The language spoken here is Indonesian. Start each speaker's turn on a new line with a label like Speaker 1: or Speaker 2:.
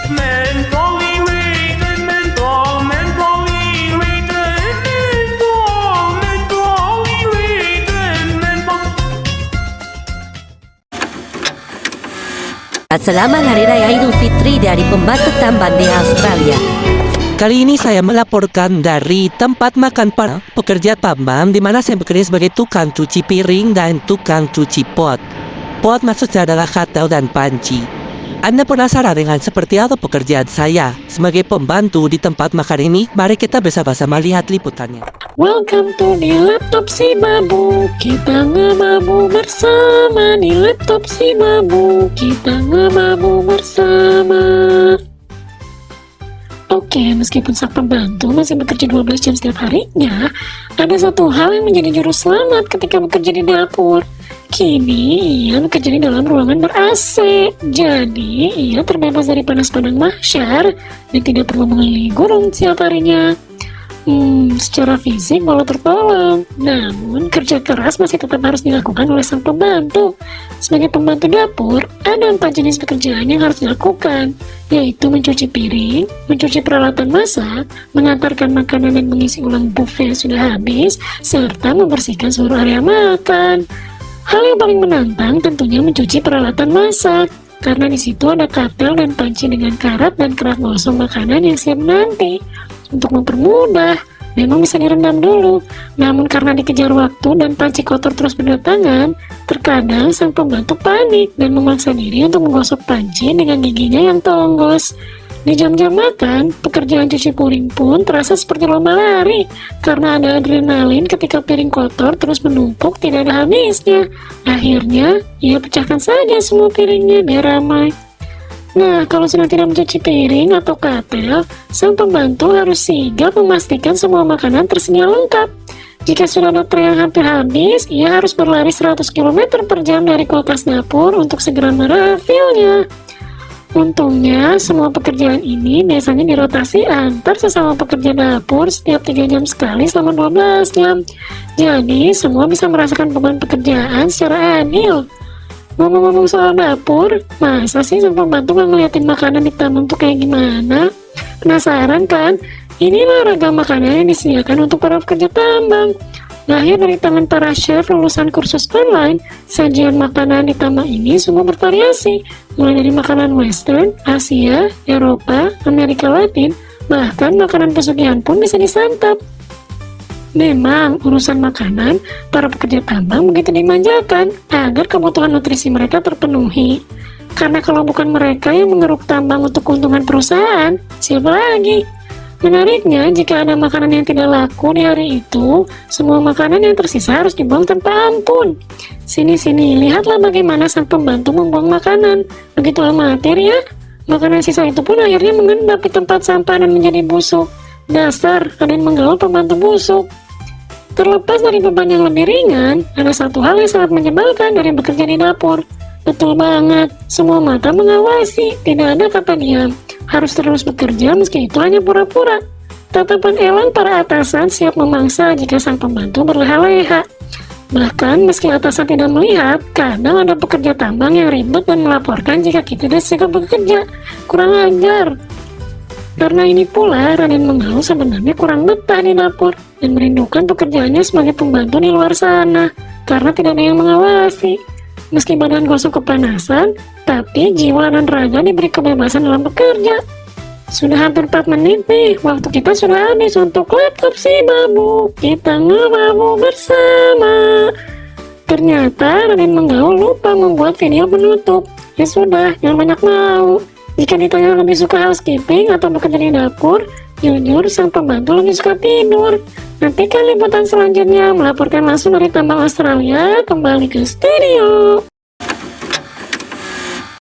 Speaker 1: Mentol irritated, mentol irritated, mentol irritated, mentol.
Speaker 2: At selamat Hari Raya Idul Fitri dari pembantu tambahan di Australia.
Speaker 3: Kali ini saya melaporkan dari tempat makan para pekerja tambang di mana saya bekerja sebagai tukang cuci piring dan tukang cuci pot. Pot maksudnya adalah katel dan panci. Anda penasaran dengan seperti apa pekerjaan saya sebagai pembantu di tempat makan ini? Mari kita bersama-sama lihat liputannya.
Speaker 4: Welcome to di laptop si babu. Kita ngebabu bersama di laptop si babu. Kita ngebabu bersama. Oke, meskipun sang pembantu masih bekerja 12 jam setiap harinya, ada satu hal yang menjadi juru selamat ketika bekerja di dapur. Kini ia bekerja di dalam ruangan ber-AC. Jadi ia terbebas dari panas padang mahsyar dan tidak perlu mengelilingi gurun setiap harinya. Secara fisik walau tertolong, namun kerja keras masih tetap harus dilakukan oleh sang pembantu. Sebagai pembantu dapur, ada 4 jenis pekerjaan yang harus dilakukan, yaitu mencuci piring, mencuci peralatan masak, mengantarkan makanan dan mengisi ulang buffet yang sudah habis, serta membersihkan seluruh area makan. Hal yang paling menantang tentunya mencuci peralatan masak, karena di situ ada katel dan panci dengan karat dan kerak gosong makanan yang siap nanti. Untuk mempermudah, memang bisa direndam dulu. Namun karena dikejar waktu dan panci kotor terus berdatangan, terkadang sang pembantu panik dan memaksa diri untuk menggosok panci dengan giginya yang tonggos. Di jam-jam makan, pekerjaan cuci piring pun terasa seperti lomba lari, karena ada adrenalin ketika piring kotor terus menumpuk tidak ada habisnya. Akhirnya, ia pecahkan saja semua piringnya biar ramai. Nah, kalau sudah tidak mencuci piring atau katel, sang pembantu harus sigap memastikan semua makanan tersedia lengkap. Jika sudah ada tray yang hampir habis, ia harus berlari 100 km per jam dari kulkas dapur untuk segera merefillnya. Untungnya, semua pekerjaan ini biasanya dirotasi antar sesama pekerja dapur setiap 3 jam sekali selama 12 jam. Jadi, semua bisa merasakan beban pekerjaan secara adil. Ngomong-ngomong soal dapur, masa sih sang pembantu nggak ngeliatin makanan di taman tuh kayak gimana? Penasaran kan? Inilah ragam makanan yang disediakan untuk para pekerja tambang. Lahir dari tangan para chef lulusan kursus online, sajian makanan di tambang ini sungguh bervariasi, mulai dari makanan western, Asia, Eropa, Amerika Latin, bahkan makanan pesugihan pun bisa disantap. Memang urusan makanan, para pekerja tambang begitu dimanjakan agar kebutuhan nutrisi mereka terpenuhi. Karena kalau bukan mereka yang mengeruk tambang untuk keuntungan perusahaan, siapa lagi? Menariknya, jika ada makanan yang tidak laku di hari itu, semua makanan yang tersisa harus dibuang tanpa ampun. Sini, lihatlah bagaimana sang pembantu membuang makanan. Begitu amatir ya. Makanan sisa itu pun akhirnya mengendap di tempat sampah dan menjadi busuk. Dasar, ada yang menggaul pembantu busuk. Terlepas dari beban yang lebih ringan, ada satu hal yang sangat menyebalkan dari bekerja di dapur. Betul banget, semua mata mengawasi, tidak ada kata diam. Harus terus bekerja meski itu hanya pura-pura. Tatapan elang para atasan siap memangsa jika sang pembantu berleha-leha. Bahkan meski atasan tidak melihat, kadang ada pekerja tambang yang ribut dan melaporkan jika kita tidak siap bekerja. Kurang ajar. Karena ini pula, Raden Menggau sebenarnya kurang betah di dapur dan merindukan pekerjaannya sebagai pembantu di luar sana, karena tidak ada yang mengawasi. Meski badan gosok kepanasan, tapi jiwa dan raga diberi kebebasan dalam bekerja. Sudah hampir 4 menit nih, waktu kita sudah habis untuk laptop si babu. Kita ngebabu bersama. Ternyata Raden Menggau lupa membuat video penutup. Ya sudah, jangan banyak mau. Jika ditanya lebih suka housekeeping atau bekerja di dapur, jujur sang pembantu lebih suka tidur. Nantikan liputan selanjutnya melaporkan langsung dari tambang Australia kembali ke studio.